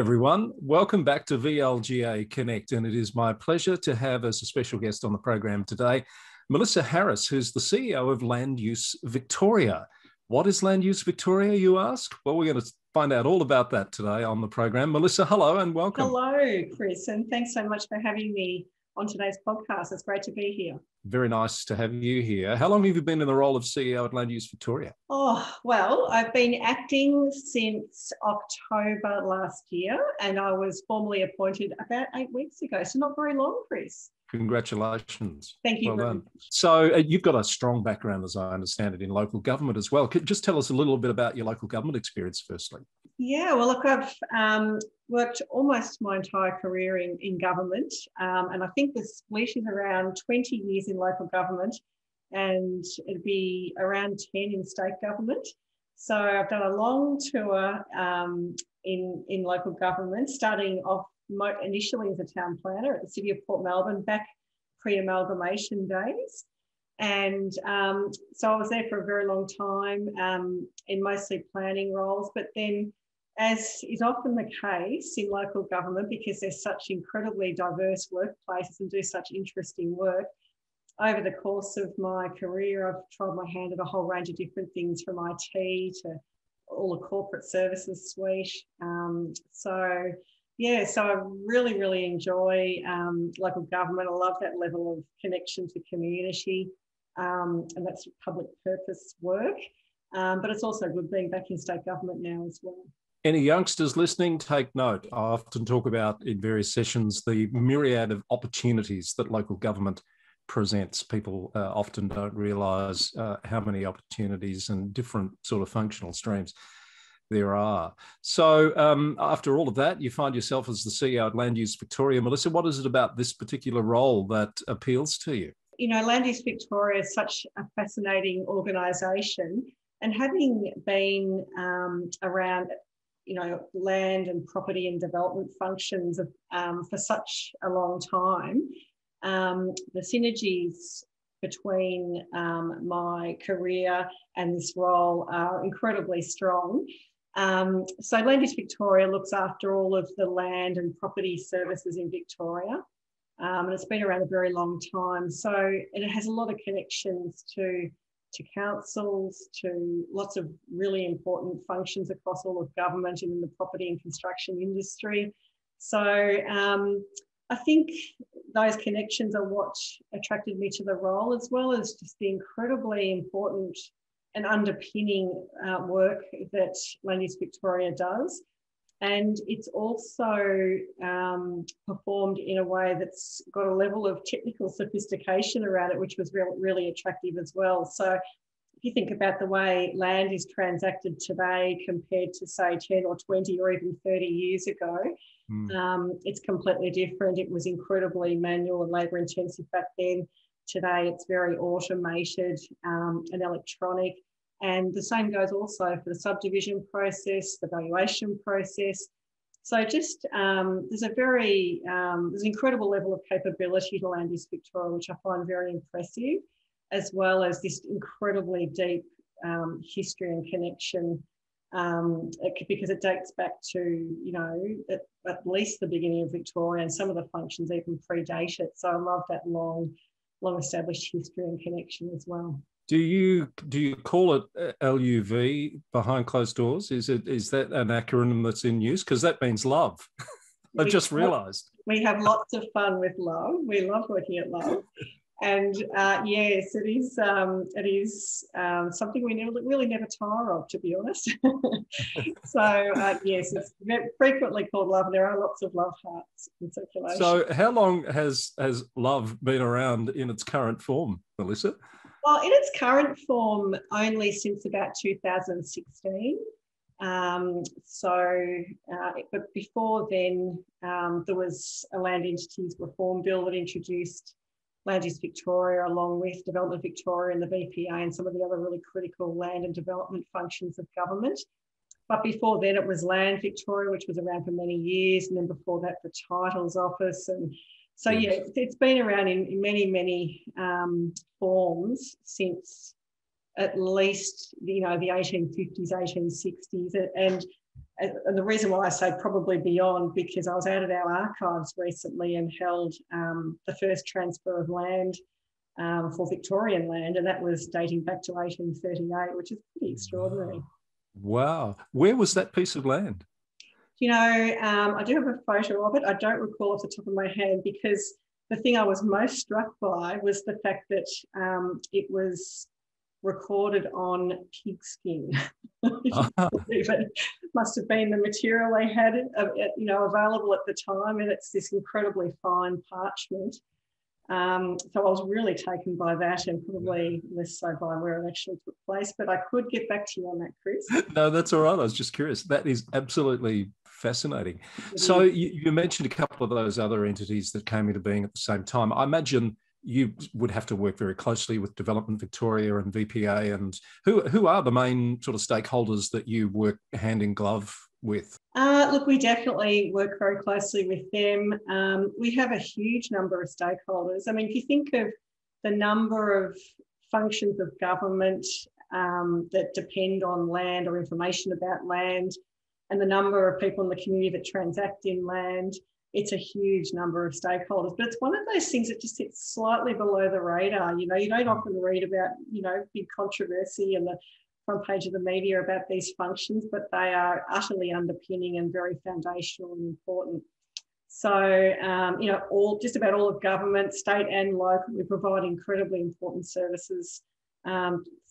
everyone. Welcome back to VLGA Connect, and it is my pleasure to have as a special guest on the program today, Melissa Harris, who's the CEO of Land Use Victoria. What is Land Use Victoria, you ask? Well, we're going to find out all about that today on the program. Melissa, hello and welcome. Hello, Chris, and thanks so much for having me on today's podcast. It's great to be here. Very nice to have you here. How long have you been in the role of CEO at Land Use Victoria? Oh, well, I've been acting since October last year, and I was formally appointed about 8 weeks ago, so not very long, Chris. Congratulations. Thank you. Well done. So you've got a strong background, as I understand it, in local government as well. Could you just tell us a little bit about your local government experience firstly? Yeah, well, look, I've worked almost my entire career in government, and I think the split is around 20 years in local government and it'd be around 10 in state government. So I've done a long tour in local government, starting off initially as a town planner at the City of Port Melbourne back pre-amalgamation days. And so I was there for a very long time in mostly planning roles, but then, as is often the case in local government, because there's such incredibly diverse workplaces and do such interesting work, over the course of my career, I've tried my hand at a whole range of different things, from IT to all the corporate services suite. So I really, really enjoy local government. I love that level of connection to community, and that's public purpose work. But it's also good being back in state government now as well. Any youngsters listening, take note. I often talk about in various sessions the myriad of opportunities that local government presents. People often don't realise how many opportunities and different sort of functional streams there are. So after all of that, you find yourself as the CEO at Land Use Victoria. Melissa, what is it about this particular role that appeals to you? You know, Land Use Victoria is such a fascinating organisation, and having been around, you know, land and property and development functions for such a long time, the synergies between my career and this role are incredibly strong. So Land Use Victoria looks after all of the land and property services in Victoria, and it's been around a very long time. So it has a lot of connections to councils, to lots of really important functions across all of government and in the property and construction industry. So I think those connections are what attracted me to the role, as well as just the incredibly important and underpinning work that Land Use Victoria does. And it's also performed in a way that's got a level of technical sophistication around it, which was really attractive as well. So if you think about the way land is transacted today compared to, say, 10 or 20 or even 30 years ago, it's completely different. It was incredibly manual and labour intensive back then. Today, it's very automated and electronic. And the same goes also for the subdivision process, the valuation process. So just there's an incredible level of capability to Land Use Victoria, which I find very impressive, as well as this incredibly deep history and connection, because it dates back to, you know, at least the beginning of Victoria, and some of the functions even predate it. So I love that long established history and connection as well. Do you call it LUV behind closed doors? Is that an acronym that's in use? Because that means love. I just realised. We have lots of fun with love. We love working at love. And yes, it is something we really never tire of, to be honest. So yes, it's frequently called love. There are lots of love hearts in circulation. So how long has love been around in its current form, Melissa? Well, in its current form, only since about 2016. But before then, there was a Land Entities Reform Bill that introduced Land Use Victoria, along with Development Victoria and the VPA and some of the other really critical land and development functions of government. But before then, it was Land Victoria, which was around for many years, and then before that, the Titles Office. And so, yeah, it's been around in many forms since at least, you know, the 1850s, 1860s. And and the reason why I say probably beyond, because I was out at our archives recently and held the first transfer of land for Victorian land, and that was dating back to 1838, which is pretty extraordinary. Wow. Where was that piece of land? You know, I do have a photo of it. I don't recall off the top of my head, because the thing I was most struck by was the fact that it was recorded on pigskin. It must have been the material they had, you know, available at the time, and it's this incredibly fine parchment. So I was really taken by that, and probably less so by where it actually took place. But I could get back to you on that, Chris. No, that's all right. I was just curious. That is absolutely fascinating. So you mentioned a couple of those other entities that came into being at the same time. I imagine you would have to work very closely with Development Victoria and VPA. And who are the main sort of stakeholders that you work hand in glove with? Look, we definitely work very closely with them. We have a huge number of stakeholders. I mean, if you think of the number of functions of government that depend on land or information about land, and the number of people in the community that transact in land, it's a huge number of stakeholders. But it's one of those things that just sits slightly below the radar. You know, you don't often read about, you know, big controversy and the front page of the media about these functions, but they are utterly underpinning and very foundational and important. So, you know, just about all of government, state and local, we provide incredibly important services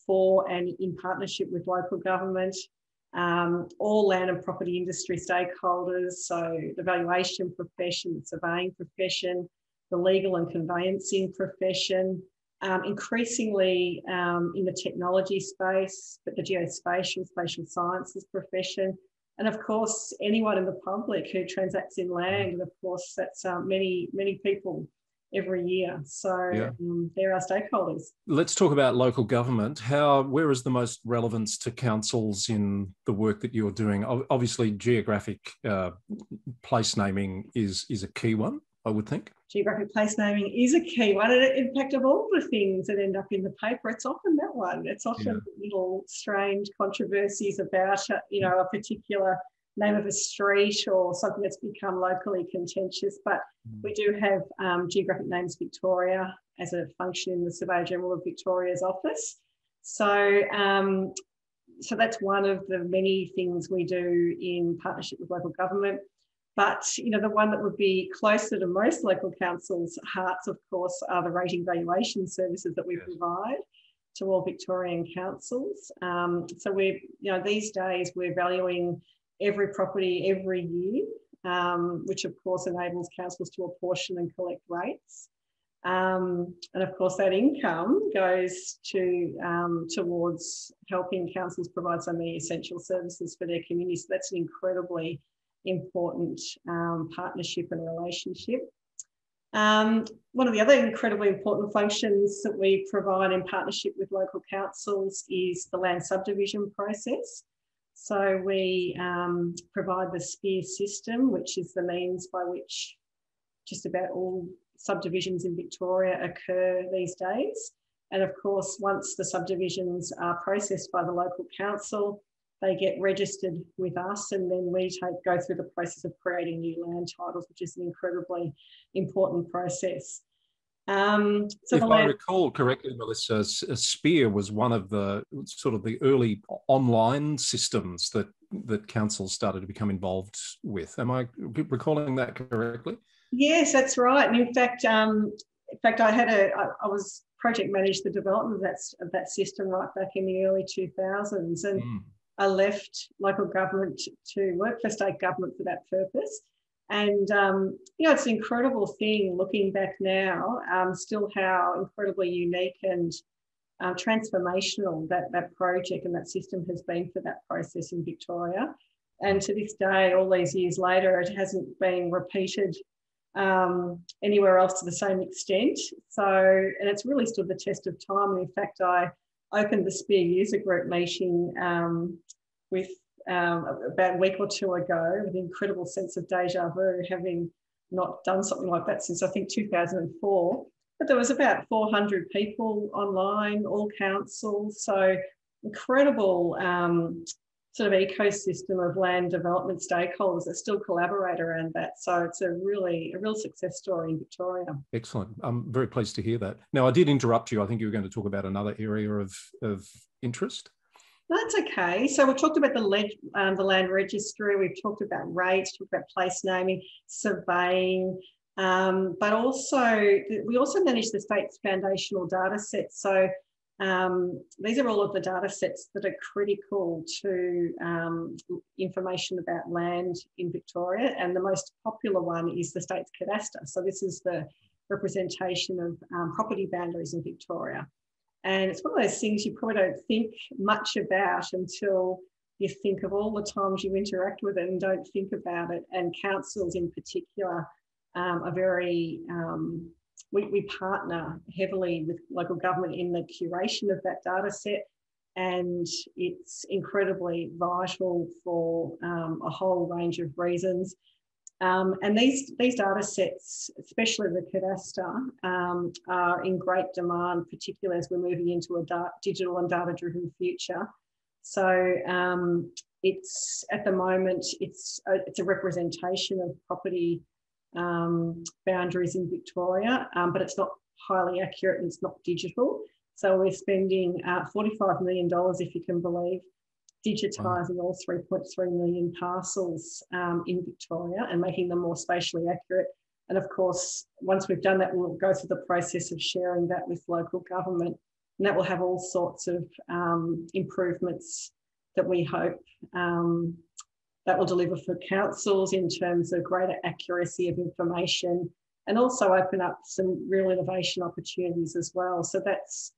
for and in partnership with local government. All land and property industry stakeholders, so the valuation profession, the surveying profession, the legal and conveyancing profession, increasingly in the technology space, but the geospatial, spatial sciences profession, and of course anyone in the public who transacts in land, and of course that's many people every year. So there are stakeholders. Let's talk about local government. Where is the most relevance to councils in the work that you're doing? Obviously, geographic place naming is a key one, I would think. Geographic place naming is a key one. And in fact, of all the things that end up in the paper, it's often that one. It's often little strange controversies about, you know, a particular name of a street or something that's become locally contentious. But we do have Geographic Names Victoria as a function in the Surveyor General of Victoria's office. So, so that's one of the many things we do in partnership with local government. But, you know, the one that would be closer to most local councils' hearts, of course, are the rating valuation services that we provide to all Victorian councils. So we're, you know, these days we're valuing every property every year, which of course enables councils to apportion and collect rates. And of course that income goes to towards helping councils provide so many essential services for their communities. So that's an incredibly important partnership and relationship. One of the other incredibly important functions that we provide in partnership with local councils is the land subdivision process. So we provide the SPEAR system, which is the means by which just about all subdivisions in Victoria occur these days. And of course, once the subdivisions are processed by the local council, they get registered with us, and then we go through the process of creating new land titles, which is an incredibly important process. So if I recall correctly, Melissa, SPEAR was one of the sort of the early online systems that councils started to become involved with. Am I recalling that correctly? Yes, that's right. And in fact, I was project managed the development of that system right back in the early 2000s, and I left local government to work for state government for that purpose. And, you know, it's an incredible thing looking back now, still how incredibly unique and transformational that project and that system has been for that process in Victoria. And to this day, all these years later, it hasn't been repeated anywhere else to the same extent. So, and it's really stood the test of time. And in fact, I opened the SPEAR user group meeting with about a week or two ago with an incredible sense of deja vu, having not done something like that since I think 2004. But there was about 400 people online, all councils. So incredible sort of ecosystem of land development stakeholders that still collaborate around that. So it's a real success story in Victoria. Excellent. I'm very pleased to hear that. Now, I did interrupt you. I think you were going to talk about another area of interest. That's okay. So we've talked about the land registry. We've talked about rates, talked about place naming, surveying, but also we also manage the state's foundational data sets. So these are all of the data sets that are critical to information about land in Victoria. And the most popular one is the state's Cadasta. So this is the representation of property boundaries in Victoria. And it's one of those things you probably don't think much about until you think of all the times you interact with it and don't think about it. And councils in particular are very, we partner heavily with local government in the curation of that data set. And it's incredibly vital for a whole range of reasons. And these data sets, especially the Cadasta, are in great demand, particularly as we're moving into a digital and data-driven future. So it's at the moment, it's a representation of property boundaries in Victoria, but it's not highly accurate and it's not digital. So we're spending $45 million, if you can believe, digitising all 3.3 million parcels in Victoria and making them more spatially accurate. And of course, once we've done that, we'll go through the process of sharing that with local government. And that will have all sorts of improvements that we hope that will deliver for councils in terms of greater accuracy of information and also open up some real innovation opportunities as well. So that's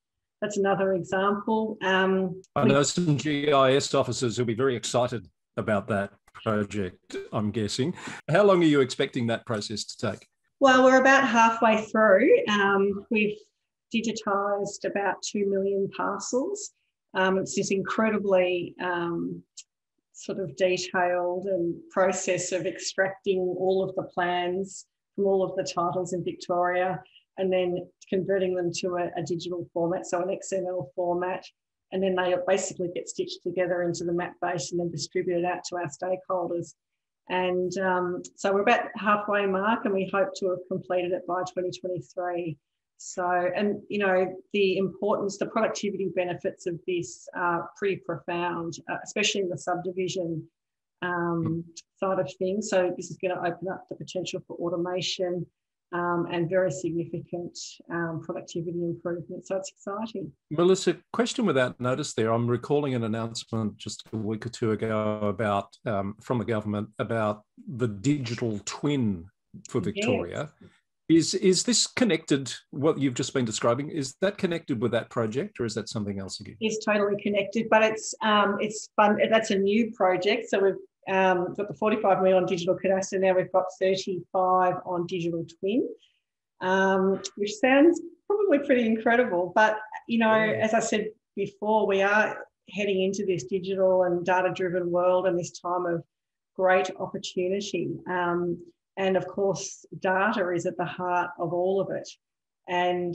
another example. I know some GIS officers who'll be very excited about that project, I'm guessing. How long are you expecting that process to take? Well, we're about halfway through. We've digitised about 2 million parcels. It's this incredibly sort of detailed and process of extracting all of the plans from all of the titles in Victoria and then converting them to a digital format, so an XML format. And then they basically get stitched together into the map base and then distributed out to our stakeholders. And so we're about halfway mark and we hope to have completed it by 2023. So, and you know, the importance, the productivity benefits of this are pretty profound, especially in the subdivision side of things. So this is going to open up the potential for automation and very significant productivity improvement. So it's exciting. Melissa, question without notice there. I'm recalling an announcement just a week or two ago about from the government about the digital twin for Victoria. Yes. Is this connected, what you've just been describing, is that connected with that project or is that something else again? It's totally connected, but it's fun. That's a new project. So we've got the 45 million on digital cadastre. Now we've got 35 on digital twin, which sounds probably pretty incredible. But, you know, as I said before, we are heading into this digital and data-driven world and this time of great opportunity. And of course, data is at the heart of all of it. And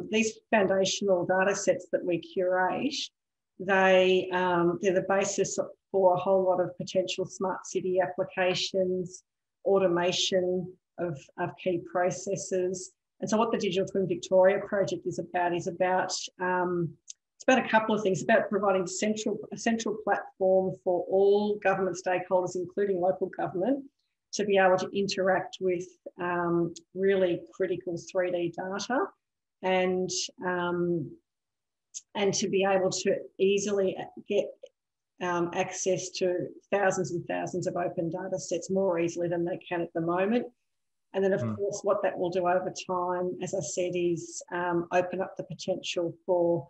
these foundational data sets that we curate, they're the basis for a whole lot of potential smart city applications, automation of key processes. And so what the Digital Twin Victoria project is about it's about a couple of things. It's about providing a central platform for all government stakeholders, including local government, to be able to interact with really critical 3D data and to be able to easily get access to thousands and thousands of open data sets more easily than they can at the moment. And then, of course, what that will do over time, as I said, is open up the potential for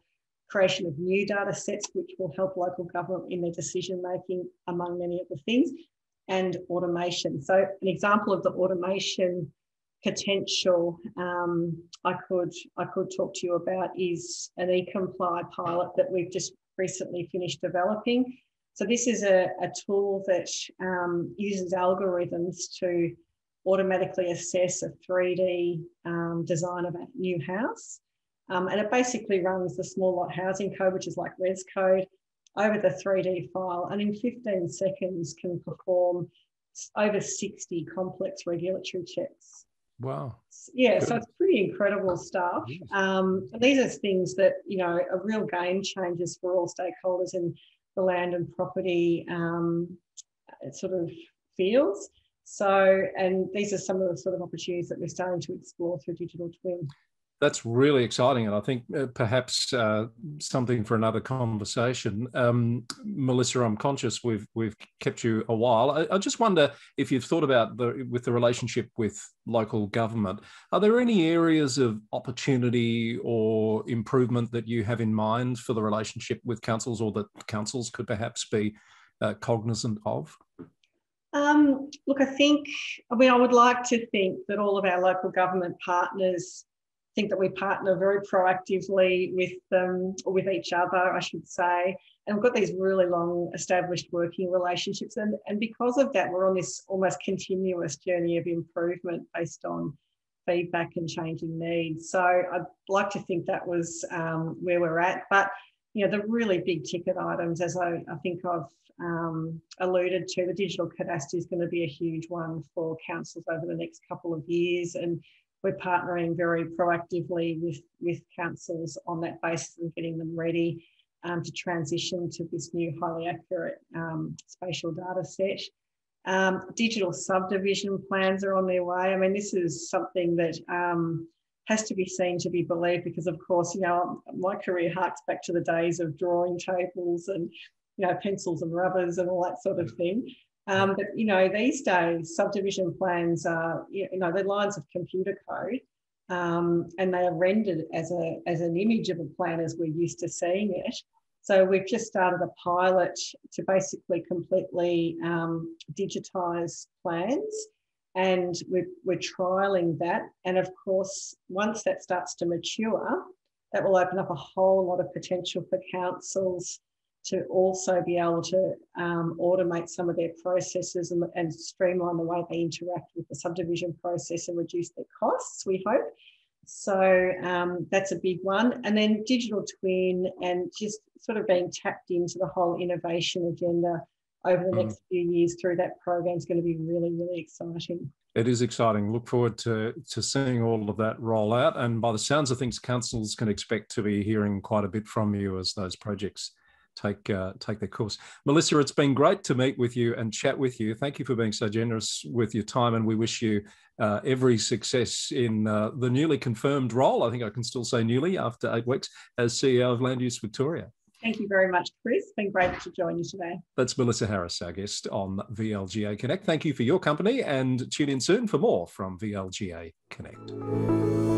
creation of new data sets, which will help local government in their decision-making, among many other things, and automation. So an example of the automation potential I could talk to you about is an e-comply pilot that we've just recently finished developing. So this is a tool that uses algorithms to automatically assess a 3D design of a new house. And it basically runs the small lot housing code, which is like res code, over the 3D file, and in 15 seconds can perform over 60 complex regulatory checks. Wow. Yeah, so it's pretty incredible stuff. And these are things that, you know, are real game changers for all stakeholders in the land and property sort of fields. So, and these are some of the sort of opportunities that we're starting to explore through Digital Twin. That's really exciting, and I think perhaps something for another conversation. Melissa, I'm conscious we've kept you a while. I just wonder if you've thought about with the relationship with local government, are there any areas of opportunity or improvement that you have in mind for the relationship with councils, or that councils could perhaps be cognizant of? Look, I mean, I would like to think that all of our local government partners think that we partner very proactively with them, or with each other, I should say. And we've got these really long established working relationships. And because of that, we're on this almost continuous journey of improvement based on feedback and changing needs. So I'd like to think that was where we're at. But, you know, the really big ticket items, as I think I've alluded to, the digital cadastre is going to be a huge one for councils over the next couple of years. And we're partnering very proactively with councils on that basis and getting them ready to transition to this new highly accurate spatial data set. Digital subdivision plans are on their way. I mean, this is something that has to be seen to be believed, because, of course, you know, my career harks back to the days of drawing tables and, you know, pencils and rubbers and all that sort of thing. But, you know, these days, subdivision plans are, you know, they're lines of computer code, and they are rendered as an image of a plan as we're used to seeing it. So we've just started a pilot to basically completely digitise plans, and we're trialling that. And, of course, once that starts to mature, that will open up a whole lot of potential for councils to also be able to automate some of their processes and streamline the way they interact with the subdivision process and reduce their costs, we hope. So that's a big one. And then digital twin, and just sort of being tapped into the whole innovation agenda over the next few years through that program is going to be really, really exciting. It is exciting. Look forward to seeing all of that roll out. And by the sounds of things, councils can expect to be hearing quite a bit from you as those projects take their course. Melissa, it's been great to meet with you and chat with you. Thank you for being so generous with your time, and we wish you every success in the newly confirmed role. I think I can still say newly after 8 weeks as CEO of Land Use Victoria. Thank you very much, Chris. It's been great to join you today. That's Melissa Harris, our guest on VLGA Connect. Thank you for your company, and tune in soon for more from VLGA Connect.